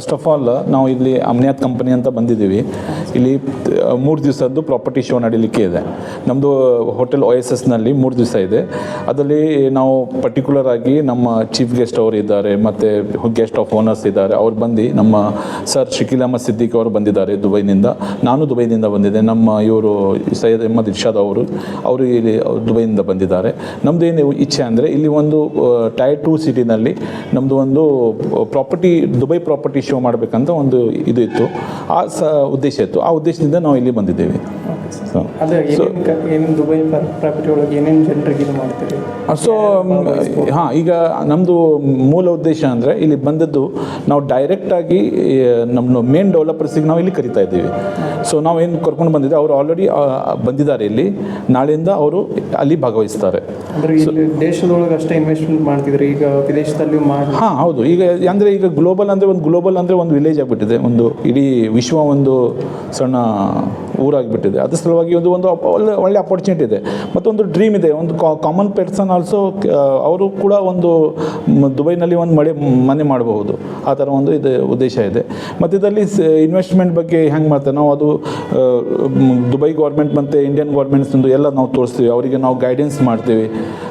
First of all ನಾವು ಇಲ್ಲಿ ಅಮ್ನಿಯಾತ್ company ಅಂತ ಬಂದಿದ್ದೀವಿ. ಇಲ್ಲಿ 3 ದಿವಸದ್ದು ಪ್ರಾಪರ್ಟಿ ಶೋ ನಡೀಲಿಕ್ಕೆ ಇದೆ. ನಮ್ಮದು ಹೋಟೆಲ್ OSSನಲ್ಲಿ 3 ದಿವಸ ಇದೆ. ಅದರಲ್ಲಿ ನಾವು ಪರ್ಟಿಕ್ಯುಲರ್ ಆಗಿ ನಮ್ಮ ಚೀಫ್ ಗೆಸ್ಟ್ ಅವರು ಇದ್ದಾರೆ, ಮತ್ತು ಗೆಸ್ಟ್ ಆಫ್ ಓನರ್ಸ್ ಇದ್ದಾರೆ. ಅವ್ರು ಬಂದು ನಮ್ಮ ಸರ್ ಶಕೀಲ್ ಅಹಮದ್ ಸಿದ್ದಿಕ್ ಅವರು ಬಂದಿದ್ದಾರೆ ದುಬೈನಿಂದ. ನಾನು ದುಬೈನಿಂದ ಬಂದಿದ್ದೆ. ನಮ್ಮ ಇವರು ಸೈಯದ್ ಅಹಮದ್ ಇರ್ಷಾದ್ ಅವರು ಇಲ್ಲಿ ದುಬೈನಿಂದ ಬಂದಿದ್ದಾರೆ. ನಮ್ಮದು ಏನು ಇಚ್ಛೆ ಅಂದರೆ ಇಲ್ಲಿ ಒಂದು Tier 2 ಸಿಟಿನಲ್ಲಿ ನಮ್ಮದು ಒಂದು ದುಬೈ ಪ್ರಾಪರ್ಟಿ ಶೋ ಮಾಡಬೇಕಂತ ಒಂದು ಇದು ಇತ್ತು, ಉದ್ದೇಶ ಇತ್ತು. ಆ ಉದ್ದೇಶದಿಂದ ನಾವು ಇಲ್ಲಿ ಬಂದಿದ್ದೇವೆ. ದುಬೈ ಪ್ರಾಪರ್ಟಿ ಒಳಗೆ ಏನೇನು ಜನರಿಗೆ ಇದು ಮಾಡ್ತೀರಿ? ಸೊ ಹಾಂ, ಈಗ ನಮ್ಮದು ಮೂಲ ಉದ್ದೇಶ ಅಂದರೆ ಇಲ್ಲಿ ಬಂದದ್ದು ನಾವು ಡೈರೆಕ್ಟಾಗಿ ನಮ್ಮ ಮೇನ್ ಡೆವಲಪರ್ಸಿಗೆ ನಾವು ಇಲ್ಲಿ ಕರಿತಾ ಇದ್ದೀವಿ. ಸೊ ನಾವು ಏನು ಕರ್ಕೊಂಡು ಬಂದಿದ್ದೆ, ಅವರು ಆಲ್ರೆಡಿ ಬಂದಿದ್ದಾರೆ ಇಲ್ಲಿ. ನಾಳೆಯಿಂದ ಅವರು ಅಲ್ಲಿ ಭಾಗವಹಿಸ್ತಾರೆ. ಅಂದರೆ ಇಲ್ಲಿ ದೇಶದೊಳಗೆ ಅಷ್ಟೇ ಇನ್ವೆಸ್ಟ್ಮೆಂಟ್ ಮಾಡ್ತಿದ್ರು, ಈಗ ವಿದೇಶದಲ್ಲಿ ಮಾಡಿ? ಹಾಂ ಹೌದು. ಈಗ ಗ್ಲೋಬಲ್ ಅಂದರೆ ಒಂದು ವಿಲೇಜ್ ಆಗಿಬಿಟ್ಟಿದೆ, ಒಂದು ಇಡೀ ವಿಶ್ವ ಒಂದು ಸಣ್ಣ ಊರಾಗಿಬಿಟ್ಟಿದೆ. ಅದ್ರ ಸಲುವಾಗಿ ಒಂದು ಒಳ್ಳೆ ಅಪರ್ಚುನಿಟಿ ಇದೆ, ಮತ್ತೊಂದು ಡ್ರೀಮ್ ಇದೆ. ಒಂದು ಕಾಮನ್ ಪರ್ಸನ್ ಆಲ್ಸೋ ಅವರು ಕೂಡ ಒಂದು ದುಬೈನಲ್ಲಿ ಒಂದು ಮನೆ ಮಾಡಬಹುದು, ಆ ಥರ ಒಂದು ಉದ್ದೇಶ ಇದೆ. ಮತ್ತು ಇದರಲ್ಲಿ ಇನ್ವೆಸ್ಟ್ಮೆಂಟ್ ಬಗ್ಗೆ ಹೆಂಗೆ ಮಾಡ್ತಾರೆ ನಾವು, ಅದು ದುಬೈ ಗೌರ್ಮೆಂಟ್ ಮತ್ತು ಇಂಡಿಯನ್ ಗೌರ್ಮೆಂಟ್ಸ್ದು ಎಲ್ಲ ನಾವು ತೋರಿಸ್ತೀವಿ. ಅವರಿಗೆ ನಾವು ಗೈಡೆನ್ಸ್ ಮಾಡ್ತೀವಿ.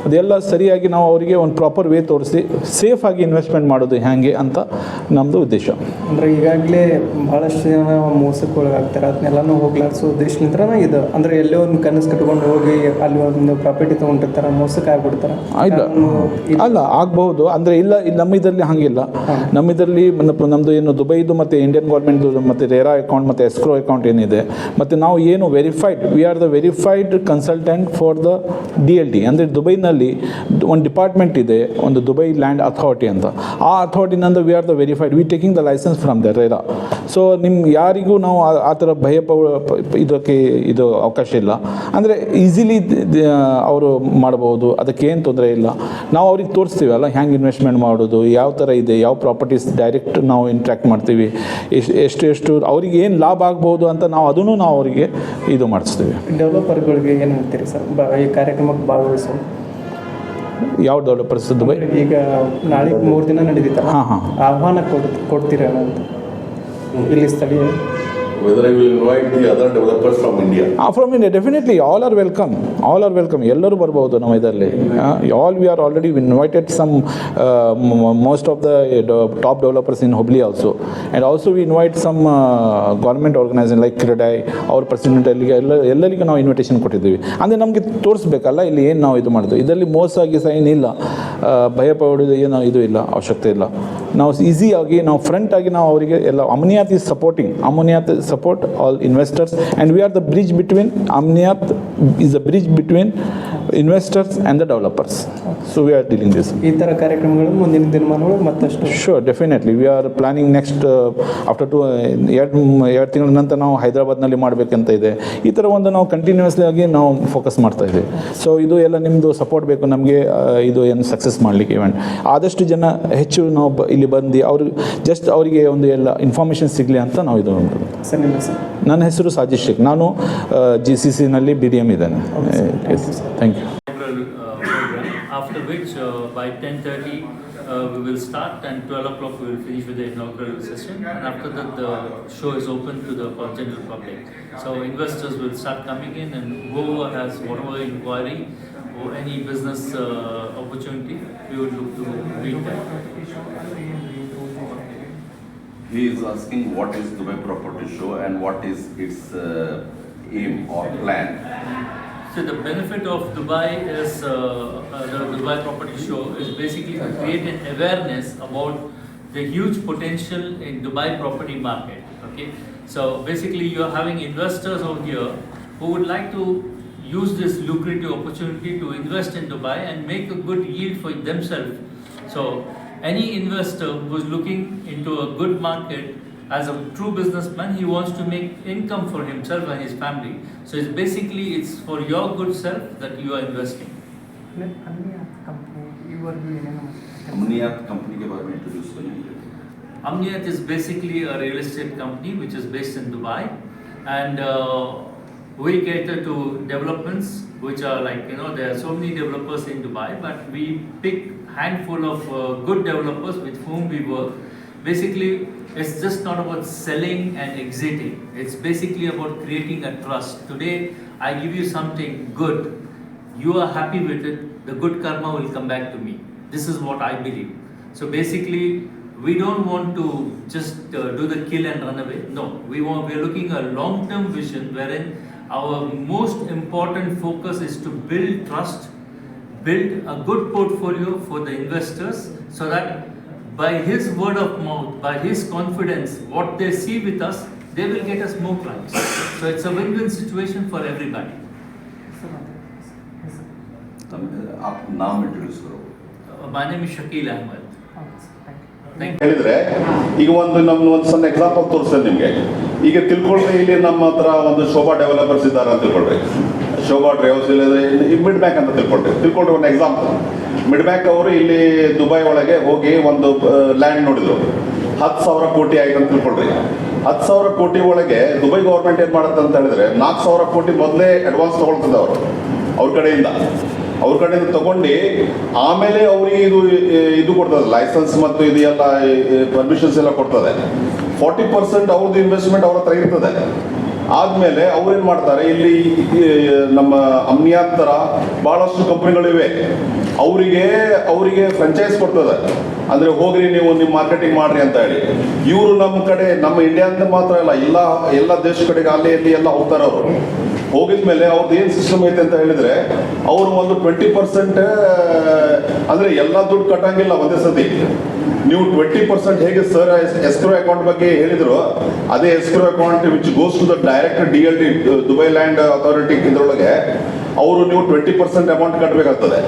ಅದೆಲ್ಲ ಸರಿಯಾಗಿ ನಾವು ಅವರಿಗೆ ಒಂದು ಪ್ರಾಪರ್ ವೇ ತೋರಿಸಿ ಸೇಫಾಗಿ ಇನ್ವೆಸ್ಟ್ಮೆಂಟ್ ಮಾಡೋದು ಹೇಗೆ ಅಂತ ನಮ್ಮದು ಉದ್ದೇಶ. ಅಂದರೆ ಈಗಾಗಲೇ ಭಾಳಷ್ಟು ಜನ ಮೋಸಕ್ಕೆ ಒಳಗಾಗ್ತಾರೆ, ಅದನ್ನೆಲ್ಲನೂ ಹೋಗ್ಲಾಡಿಸೋ ಉದ್ದೇಶಲಿಂದ ಇದು. ಅಂದರೆ ಎಲ್ಲೇ ಒಂದು ಕನಸು ಕಟ್ಕೊಂಡು ಹೋಗಿ ಅಲ್ಲಿ ಒಂದು ಪ್ರಾಪರ್ಟಿ ತೊಗೊಂಡಿರ್ತಾರೆ, ಮೋಸಕ್ಕೆ ಆಗ್ಬಿಡ್ತಾರೆ. ಅಲ್ಲ ಆಗಬಹುದು, ಅಂದರೆ ಇಲ್ಲ ನಮ್ಮ ಇದರಲ್ಲಿ ಹಾಗಿಲ್ಲ. ನಮ್ಮ ಇದರಲ್ಲಿ ನಮ್ಮದು ಏನು ದುಬೈದು ಮತ್ತು ಇಂಡಿಯನ್ ಗೌರ್ಮೆಂಟ್ದು ಮತ್ತು ರೇರಾ ಅಕೌಂಟ್ ಮತ್ತು ಎಸ್ಕ್ರೋ ಅಕೌಂಟ್ ಏನಿದೆ, ಮತ್ತು ನಾವು ಏನು V are the verified consultant for the DLT. ಅಂದರೆ ದುಬೈನಲ್ಲಿ ಒಂದು ಡಿಪಾರ್ಟ್ಮೆಂಟ್ ಇದೆ, ಒಂದು ದುಬೈ ಲ್ಯಾಂಡ್ ಅಥಾರಿಟಿ ಅಂತ. ಆ ಅಥಾರಿಟಿನಿಂದ we are the verified, we taking the license from the RERA. So ಯಾರಿಗೂ ನಾವು ಆ ಥರ ಇದಕ್ಕೆ ಇದು ಅವಕಾಶ ಇಲ್ಲ. ಅಂದರೆ ಈಸಿಲಿ ಅವರು ಮಾಡ್ಬೋದು, ಅದಕ್ಕೇನು ತೊಂದರೆ ಇಲ್ಲ. ನಾವು ಅವ್ರಿಗೆ ತೋರಿಸ್ತೀವಲ್ಲ ಹೆಂಗೆ ಇನ್ವೆಸ್ಟ್ಮೆಂಟ್ ಮಾಡೋದು, ಯಾವ ಥರ ಇದೆ, ಯಾವ ಪ್ರಾಪರ್ಟೀಸ್ ಡೈರೆಕ್ಟ್ ನಾವು ಇಂಟ್ರ್ಯಾಕ್ಟ್ ಮಾಡ್ತೀವಿ, ಎಷ್ಟು ಅವ್ರಿಗೆ ಏನು ಲಾಭ ಆಗ್ಬೋದು ಅಂತ ನಾವು ಅವರಿಗೆ ಇದು ಮಾಡಿಸ್ತೀವಿ. ಡೆವಲಪರ್ಗಳಿಗೆ ಏನು ಹೇಳ್ತೀರಿ ಸರ್ ಈ ಕಾರ್ಯಕ್ರಮಕ್ಕೆ ಭಾಗವಹಿಸೋದು? ಯಾವ ಡೆವಲಪರ್ಸ್ ದುಬೈ ಈಗ ನಾಳೆ 3 ದಿನ ನಡೀತಾರೆ, ಆಹ್ವಾನ ಕೊಡ್ತೀರಾ ಅಂತ ಇಲ್ಲಿ ಸ್ಥಳೀಯ? Whether I will invite the other developers from India? From India, definitely. All are welcome. ಎಲ್ಲರೂ ಬರ್ಬೋದು ನಮ್ಮ ಇದರಲ್ಲಿ. We are already invited some most of the top developers in Hubli also. And also we invite some government organization like Kiradai, our president ಎಲ್ಲರಿಗೂ ನಾವು invitation ಕೊಟ್ಟಿದ್ದೀವಿ. ಅಂದರೆ ನಮಗೆ ತೋರಿಸ್ಬೇಕಲ್ಲ ಇಲ್ಲಿ ಏನು ನಾವು ಇದು ಮಾಡೋದು. ಇದರಲ್ಲಿ ಮೋಸ ಏನಿಲ್ಲ, ಭಯ ಪಡೋದು ಏನು ಇದು ಇಲ್ಲ, ಅವಶ್ಯಕತೆ ಇಲ್ಲ. ನಾವು ಈಸಿಯಾಗಿ ನಾವು ಫ್ರಂಟ್ ಆಗಿ ನಾವು ಅವರಿಗೆ ಎಲ್ಲ ಅಮ್ನಿಯಾತ್ ಈಸ್ ಸಪೋರ್ಟಿಂಗ್. ಅಮ್ನಿಯಾತ್ support all investors, and we are the bridge between Amniat is the bridge between investors and the developers. So we are dealing this. ಈ ಥರ ಕಾರ್ಯಕ್ರಮಗಳು ಮುಂದಿನ ದಿನಮಾನಗಳು ಮತ್ತಷ್ಟು? Sure, definitely. We are planning next after 2 ತಿಂಗಳ ನಂತರ ನಾವು ಹೈದರಾಬಾದ್ನಲ್ಲಿ ಮಾಡಬೇಕಂತ ಇದೆ. ಈ ಥರ ಒಂದು ನಾವು ಕಂಟಿನ್ಯೂಸ್ಲಿ ಆಗಿ ನಾವು ಫೋಕಸ್ ಮಾಡ್ತಾ ಇದ್ದೀವಿ. ಸೊ ಇದು ಎಲ್ಲ ನಿಮ್ಮದು ಸಪೋರ್ಟ್ ಬೇಕು ನಮಗೆ, ಇದು ಏನು ಸಕ್ಸಸ್ ಮಾಡಲಿಕ್ಕೆ ಇವೆಂಟ್. ಆದಷ್ಟು ಜನ ಹೆಚ್ಚು ನಾವು ಇಲ್ಲಿ ಬಂದು ಅವರಿಗೆ ಒಂದು ಎಲ್ಲ ಇನ್ಫಾರ್ಮೇಷನ್ ಸಿಗಲಿ ಅಂತ ನಾವು ಇದು ಮಾಡೋದು. ನನ್ನ ಹೆಸರು ಸಾಜಿದ್ ಶೇಖ್, ನಾನು GCCನಲ್ಲಿ BDM ಇದ್ದೇನೆ. Thank you. After which by 10:30 we will start, and 12 o'clock we will finish with the inaugural session, and after that the show is open to the general public. So investors will start coming in, and whoever has whatever inquiry or any business opportunity, we will look to meet them. He is asking what is Dubai Property Show and what is its aim or plan. So the benefit of Dubai is the Dubai Property Show is basically to create an awareness about the huge potential in Dubai property market. Okay, so basically you are having investors out here who would like to use this lucrative opportunity to invest in Dubai and make a good yield for themselves. So any investor who is looking into a good market, as a true businessman, he wants to make income for himself and his family. So it's for your good self that you are investing. Amniat company के बारे में introduce करेंगे. Amniat is basically a real estate company which is based in Dubai, and we cater to developments which are like, there are so many developers in Dubai, but we pick handful of good developers with whom we work. Basically, it's just not about selling and exiting. It's basically about creating a trust. Today, I give you something good. You are happy with it. The good karma will come back to me. This is what I believe. So basically, we don't want to just do the kill and run away. No, we are looking at a long-term vision wherein our most important focus is to build trust, build a good portfolio for the investors, so that by his word of mouth, by his confidence, what they see with us, they will get us more clients. So it's a win-win situation for everybody. आप नाम introduce करो. My name is Shakil Ahmed. Thank you. ಹೇಳಿದ್ರೆ ಈಗ ಒಂದು ಸಣ್ಣ example ತೋರಿಸ್ತೇನೆ ನಿಮಗೆ. ಈಗ ತಿಳ್ಕೊಳ್ರಿ, ಇಲ್ಲಿ ನಮ್ಮ ಹತ್ರ ಒಂದು ಶೋಭಾ ಡೆವಲಪರ್ಸ್ ಇದ್ದಾರೆ ಅಂತ ತಿಳ್ಕೊಳ್ರಿ. ಶೋಭಾ ಡ್ರೈವರ್ಸ್ ಇಲ್ಲದ್ರೆ ಮಿಡ್ ಬ್ಯಾಂಕ್ ಅಂತ ತಿಳ್ಕೊಳ್ರಿ ಒಂದು ಎಕ್ಸಾಂಪಲ್. ಮಿಡ್ ಬ್ಯಾಂಕ್ ಅವರು ಇಲ್ಲಿ ದುಬೈ ಒಳಗೆ ಹೋಗಿ ಒಂದು ಲ್ಯಾಂಡ್ ನೋಡಿದ್ರು, 10,000 ಕೋಟಿ ಆಯ್ತು ಅಂತ ತಿಳ್ಕೊಳ್ರಿ. 10,000 ಕೋಟಿ ಒಳಗೆ ದುಬೈ ಗೌರ್ಮೆಂಟ್ ಏನ್ ಮಾಡುತ್ತೆ ಅಂತ ಹೇಳಿದ್ರೆ 4,000 ಕೋಟಿ ಮೊದಲೇ ಅಡ್ವಾನ್ಸ್ ತಗೊಳ್ತದೆ ಅವ್ರ ಕಡೆಯಿಂದ ತಗೊಂಡು ಆಮೇಲೆ ಅವ್ರಿಗೆ ಇದು ಕೊಡ್ತದೆ, ಲೈಸೆನ್ಸ್ ಮತ್ತು ಇದು ಎಲ್ಲ ಪರ್ಮಿಷನ್ಸ್ ಎಲ್ಲ ಕೊಡ್ತದೆ. 40% ಅವ್ರದ್ದು ಇನ್ವೆಸ್ಟ್ಮೆಂಟ್ ಅವ್ರ ಹತ್ರ ಇರ್ತದೆ. ಆದ್ಮೇಲೆ ಅವ್ರೇನ್ ಮಾಡ್ತಾರೆ, ಇಲ್ಲಿ ನಮ್ಮ ಅಮ್ನಿಯಾತ್ ತರ ಬಹಳಷ್ಟು ಕಂಪನಿಗಳಿವೆ, ಅವರಿಗೆ ಫ್ರಾಂಚೈಸ್ ಕೊಡ್ತದೆ. ಅಂದ್ರೆ ಹೋಗ್ರಿ ನೀವು ನಿಮ್ಮ ಮಾರ್ಕೆಟಿಂಗ್ ಮಾಡ್ರಿ ಅಂತ ಹೇಳಿ. ಇವರು ನಮ್ಮ ಕಡೆ, ನಮ್ಮ ಇಂಡಿಯಾದ ಮಾತ್ರ ಇಲ್ಲ, ಎಲ್ಲ ದೇಶ ಕಡೆಗೆ ಅಲ್ಲಿ ಇಲ್ಲಿ ಎಲ್ಲ ಹೋಗ್ತಾರೆ. ಅವರು ಹೋಗಿದ್ಮೇಲೆ ಅವ್ರದ್ದು ಏನ್ ಸಿಸ್ಟಮ್ ಐತೆ ಅಂತ ಹೇಳಿದ್ರೆ, ಅವರು ಒಂದು 20% ಅಂದ್ರೆ ಎಲ್ಲ ದುಡ್ಡು ಕಟ್ಟಂಗಿಲ್ಲ ಒಂದೇ ಸತಿ. ನೀವು 20% ಹೇಗೆ ಸರ್ ಎಸ್ಕ್ರೋ ಅಕೌಂಟ್ ಬಗ್ಗೆ ಹೇಳಿದ್ರು, ಅದೇ escrow account which goes to the direct DLT Dubai land authority, ಇದರೊಳಗೆ ಅವರು ನೀವು 20% ಅಮೌಂಟ್ ಕಟ್ಟಬೇಕಾಗ್ತದೆ.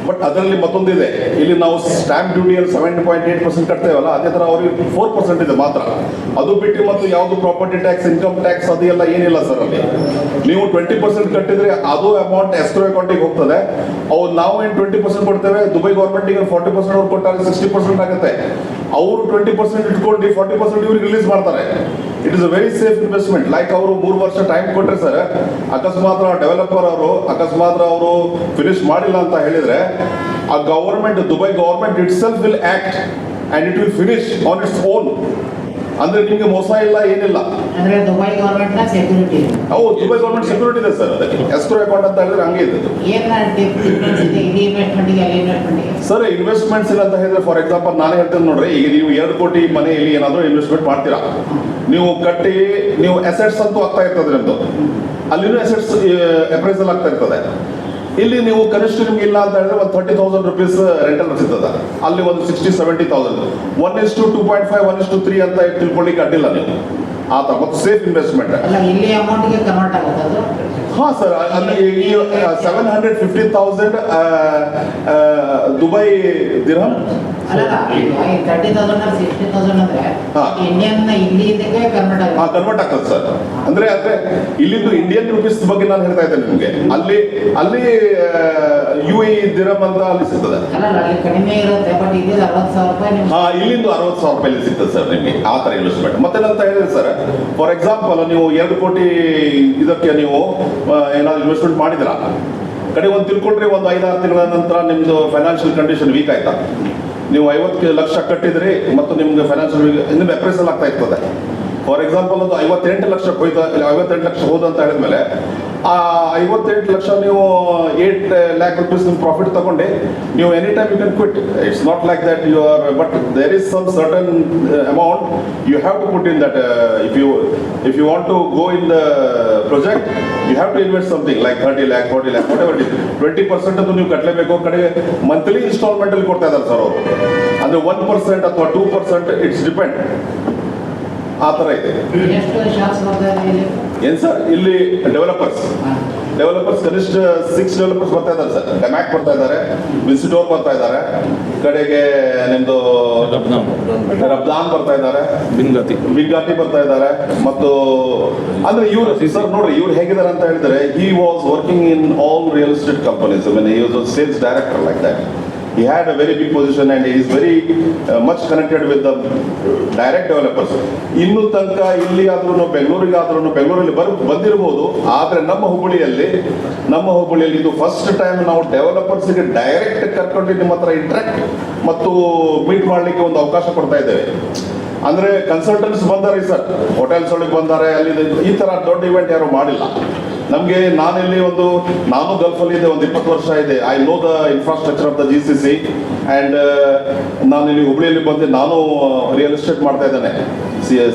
ಬಟ್ ಅದರಲ್ಲಿ ಮತ್ತೊಂದಿದೆ, ಇಲ್ಲಿ ನಾವು ಸ್ಟಾಂಪ್ ಡ್ಯೂಟಿಯಲ್ಲಿ 7.8% ಕಟ್ತೇವಲ್ಲ, ಅದೇ ತರ ಅವ್ರಿಗೆ 4% ಇದೆ ಮಾತ್ರ. ಅದು ಬಿಟ್ಟು ಮತ್ತು ಯಾವುದು ಪ್ರಾಪರ್ಟಿ ಟ್ಯಾಕ್ಸ್, ಇನ್ಕಮ್ ಟ್ಯಾಕ್ಸ್ ಅದು ಎಲ್ಲ ಏನಿಲ್ಲ ಸರ್. ಅಲ್ಲಿ ನೀವು 20% ಕಟ್ಟಿದ್ರೆ ಅದು ಅಮೌಂಟ್ ಎಸ್ಕ್ರೋ ಅಕೌಂಟಿಗೆ ಹೋಗ್ತದೆ. ನಾವು ಏನು 20% ಕೊಡ್ತೇವೆ, ದುಬೈ ಗೌರ್ಮೆಂಟಿಗೆ 40% ಅವ್ರು ಕೊಟ್ಟಾಗ 60% ಆಗುತ್ತೆ. ಅವರು 20% ಇಟ್ಕೊಂಡು 40% ಇವ್ರಿಗೆ ರಿಲೀಸ್ ಮಾಡ್ತಾರೆ. It is a very safe investment. Like ಅವರು 3 ವರ್ಷ ಟೈಮ್ ಕೊಟ್ಟರೆ ಸರ್, ಅಕಸ್ಮಾತ್ ಡೆವಲಪರ್ ಅವರು ಫಿನಿಶ್ ಮಾಡಿಲ್ಲ ಅಂತ ಹೇಳಿದ್ರೆ, ಆ government, Dubai government it self will act and it will finish on its own. ಅಂದ್ರೆ ನಿಮ್ಗೆ ಮೋಸ ಇಲ್ಲ, ಏನಿಲ್ಲ. ಅಂದ್ರೆ ದುಬೈ ಗವರ್ಮೆಂಟ್ ಸೆಕ್ಯೂರಿಟಿ. ಹೌದು, ದುಬೈ ಗವರ್ಮೆಂಟ್ ಸೆಕ್ಯೂರಿಟಿ ಇದೆ ಸರ್. ಅದಕ್ಕೆ ಎಸ್ಕ್ರೋ ಅಕೌಂಟ್ ಅಂತ ಹೇಳಿದ್ರೆ ಹಂಗೆ ಇದೆ ಸರ್. ಇನ್ವೆಸ್ಟ್ಮೆಂಟ್ಸ್ ಇಲ್ಲ ಅಂತ ಹೇಳಿದ್ರೆ, ಫಾರ್ ಎಕ್ಸಾಂಪಲ್ ನಾನೇ ಹೇಳ್ತೇನೆ ನೋಡ್ರಿ, ಈಗ ನೀವು 2 ಕೋಟಿ ಮನೆಯಲ್ಲಿ ಏನಾದರೂ ಇನ್ವೆಸ್ಟ್ಮೆಂಟ್ ಮಾಡ್ತೀರಾ, ನೀವು ಕಟ್ಟಿ ನೀವು ಅಸೆಟ್ಸ್ ಅಂತೂ ಆಗ್ತಾ ಇರ್ತದೆ ನಿಮ್ದು, ಅಲ್ಲಿನೂ ಅಸೆಟ್ಸ್ ಅಪ್ರೈಸಲ್ ಆಗ್ತಾ ಇರ್ತದೆ. ಇಲ್ಲಿ ನೀವು ಕನಿಷ್ಠ ನಿಮ್ಗೆ ಇಲ್ಲ ಅಂತ ಹೇಳಿದ್ರೆ ಒಂದು 30,000 ರೂಪೀಸ್ ರೆಂಟಲ್ ಸಿಗ್ತದೆ. ಅಲ್ಲಿ ಒಂದು 60-70,000, 1:2.5, 1:3 ಅಂತ ತಿಳ್ಕೊಳ್ಳಿಕ್ಕೆ ಅಡ್ಡಿಲ್ಲ ನೀವು. ಆ ಥರ ಮತ್ತು ಸೇಫ್ ಇನ್ವೆಸ್ಟ್ಮೆಂಟ್. ಇಲ್ಲಿ ಅಮೌಂಟ್ಗೆ ಕನ್ವರ್ಟ್ ಆಗುತ್ತೆ ಅದು. ಹಾಂ ಸರ್, ಅಲ್ಲಿ 750,000 ದುಬೈ ದಿರ್ಹಮ್. ಅಲ್ಲ 30,000 60,000 ಅಂದ್ರೆ ಇಂಡಿಯನ್ ಇಲ್ಲಿಂದಕ್ಕೆ ಕನ್ವರ್ಟ್ ಆಗುತ್ತೆ. ಕನ್ವರ್ಟ್ ಆಗ್ತದೆ ಸರ್. ಅಂದ್ರೆ ಇಲ್ಲಿಂದು ಇಂಡಿಯನ್ ರುಪೀಸ್ ಬಗ್ಗೆ ನಾನು ಹೇಳ್ತಾ ಇದ್ದೇನೆ ನಿಮಗೆ. ಅಲ್ಲಿ UAE ದಿರಮ್ ಅಂತ ಅಲ್ಲಿ ಸಿಗ್ತದೆ. ಅಲ್ಲ ಅಲ್ಲಿ ಕಡಿಮೆ ಇರುತ್ತೆ, ಬಟ್ ಇಲ್ಲಿ 60,000 ರೂಪಾಯಿ. ಇಲ್ಲಿಂದು 60,000 ರೂಪಾಯಿ ಸಿಗ್ತದೆ ಸರ್ ನಿಮಗೆ ಆ ಥರ ಇನ್ವೆಸ್ಟ್ಮೆಂಟ್. ಮತ್ತೇನಂತ ಹೇಳಿದ್ರೆ ಸರ್, ಫಾರ್ ಎಕ್ಸಾಂಪಲ್ ನೀವು 2 ಕೋಟಿ ಇದಕ್ಕೆ ನೀವು ಏನಾದ್ರು ಇನ್ವೆಸ್ಟ್ಮೆಂಟ್ ಮಾಡಿದ್ರ, ಕಡೆ ಒಂದು ತಿಳ್ಕೊಂಡ್ರೆ ಒಂದು 5-6 ತಿಂಗಳ ನಂತರ ನಿಮ್ದು ಫೈನಾನ್ಷಿಯಲ್ ಕಂಡೀಷನ್ ವೀಕ್ ಆಯ್ತಾ, ನೀವು 50 ಲಕ್ಷ ಕಟ್ಟಿದ್ರಿ ಮತ್ತು ನಿಮ್ಗೆ ಫೈನಾನ್ಷಿಯಲ್ ನಿಮ್ಗೆ ಅಪ್ರೈಸಲ್ ಆಗ್ತಾ ಇರ್ತದೆ. ಫಾರ್ ಎಕ್ಸಾಂಪಲ್ ಒಂದು 58 ಲಕ್ಷಕ್ಕೆ ಹೋಯ್ತಾ, 58 ಲಕ್ಷ ಹೋದ ಅಂತ ಹೇಳಿದ್ಮೇಲೆ ಆ 58 ಲಕ್ಷ ನೀವು 8 lakh rupees ನಿಮ್ಮ ಪ್ರಾಫಿಟ್ ತಗೊಂಡು ನೀವು any time you can quit. It's not like that you are, but there is some certain amount you have to put in that. If you want to go in the project, you have to invest something like 30 lakh, 40 lakh, whatever it is. 20% ಅದು ನೀವು ಕಟ್ಟಲೇಬೇಕು. ಕಡೆಗೆ monthly instalment ಅಲ್ಲಿ ಕೊಡ್ತಾ ಇದ್ದಾರೆ sir ಅವರು. ಅಂದ್ರೆ 1% ಅಥವಾ 2%, ಇಟ್ಸ್ ಡಿಪೆಂಡ್. ಆ ಥರ ಇದೆ. ಎಷ್ಟು ಶಾಪ್ಸ್ ಬರ್ತಾ ಇದೆ ಇಲ್ಲಿ? ಏನು ಸರ್, ಇಲ್ಲಿ ಡೆವಲಪರ್ಸ್ ಕನಿಷ್ಠ 6 ಡೆವಲಪರ್ಸ್ ಬರ್ತಾ ಇದ್ದಾರೆ ಸರ್. ಡೆಮ್ಯಾಕ್ ಬರ್ತಾ ಇದ್ದಾರೆ, ವಿಸಿಟೋರ್ ಬರ್ತಾ ಇದ್ದಾರೆ, ಕಡೆಗೆ ನಿಮ್ದು ರಬ್ದಾನ್ ಬರ್ತಾ ಇದ್ದಾರೆ, ಬಿಗ್ಗಾತಿ ಬರ್ತಾ ಇದ್ದಾರೆ. ಮತ್ತು ಅಂದ್ರೆ ಇವರು ಸರ್ ನೋಡ್ರಿ, ಇವ್ರು ಹೇಗಿದ್ದಾರೆ ಅಂತ ಹೇಳಿದ್ರೆ, he was working in all real estate companies. I mean, he was a sales director like that. He had a very big position and he is very much connected with the direct developers. ಇನ್ನೂ ತನಕ ಇಲ್ಲಿ ಆದ್ರೂ ಬೆಂಗಳೂರಲ್ಲಿ ಬಂದಿರಬಹುದು, ಆದರೆ ನಮ್ಮ ಹುಬ್ಬಳ್ಳಿಯಲ್ಲಿ ಇದು ಫಸ್ಟ್ ಟೈಮ್ ನಾವು ಡೆವಲಪರ್ಸ್ಗೆ ಡೈರೆಕ್ಟ್ ಕರ್ಕೊಂಡು ನಿಮ್ಮ ಹತ್ರ ಇಂಟ್ರಾಕ್ಟ್ ಮತ್ತು ಮೀಟ್ ಮಾಡಲಿಕ್ಕೆ ಒಂದು ಅವಕಾಶ ಕೊಡ್ತಾ ಇದ್ದೇವೆ. ಅಂದ್ರೆ ಕನ್ಸಲ್ಟೆಂಟ್ಸ್ ಬಂದಾರೆ ಸರ್, ಹೋಟೆಲ್ಸ್ ಒಳಗೆ ಬಂದಾರೆ, ಅಲ್ಲಿ ಈ ತರ ದೊಡ್ಡ ಇವೆಂಟ್ ಯಾರು ಮಾಡಿಲ್ಲ. ನಮಗೆ ನಾನು ಗಲ್ಫಲ್ಲಿ ಇದ್ದೆ, ಒಂದು 20 ವರ್ಷ ಇದೆ. I know the infrastructure of the GCC and ನಾನು ಇಲ್ಲಿ ಹುಬ್ಳಿಯಲ್ಲಿ ಬಂದು ನಾನು ರಿಯಲ್ ಎಸ್ಟೇಟ್ ಮಾಡ್ತಾ ಇದ್ದೇನೆ.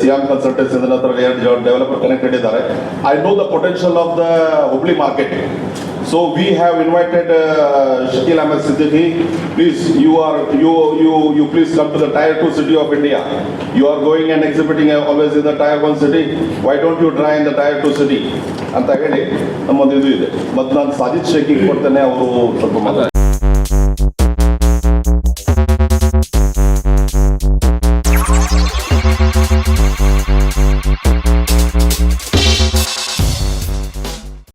ಸಿಯಾಮ್ ಕನ್ಸಲ್ಟೆನ್ಸ್ ನನ್ನ ಹತ್ರ 2 ಡೆವಲಪರ್ ಕನೆಕ್ಟೆಡ್ ಇದ್ದಾರೆ. I know the potential of the Hubli market. So we have invited Shakil Ahmed Siddiqui. Please, you please come to the Tier 2 city of India. You are going and exhibiting always in the Tier 1 city. Why don't you try in the Tier 2 city? ಅಂತ ಹೇಳಿ ನಮ್ಮದು ಇದು ಇದೆ. ಮತ್ತು ನಾನು ಸಾಜಿದ್ ಶೇಖಿಗೆ ಕೊಡ್ತೇನೆ, ಅವರು ಸ್ವಲ್ಪ ಮಾತಾಡ್ತಾರೆ.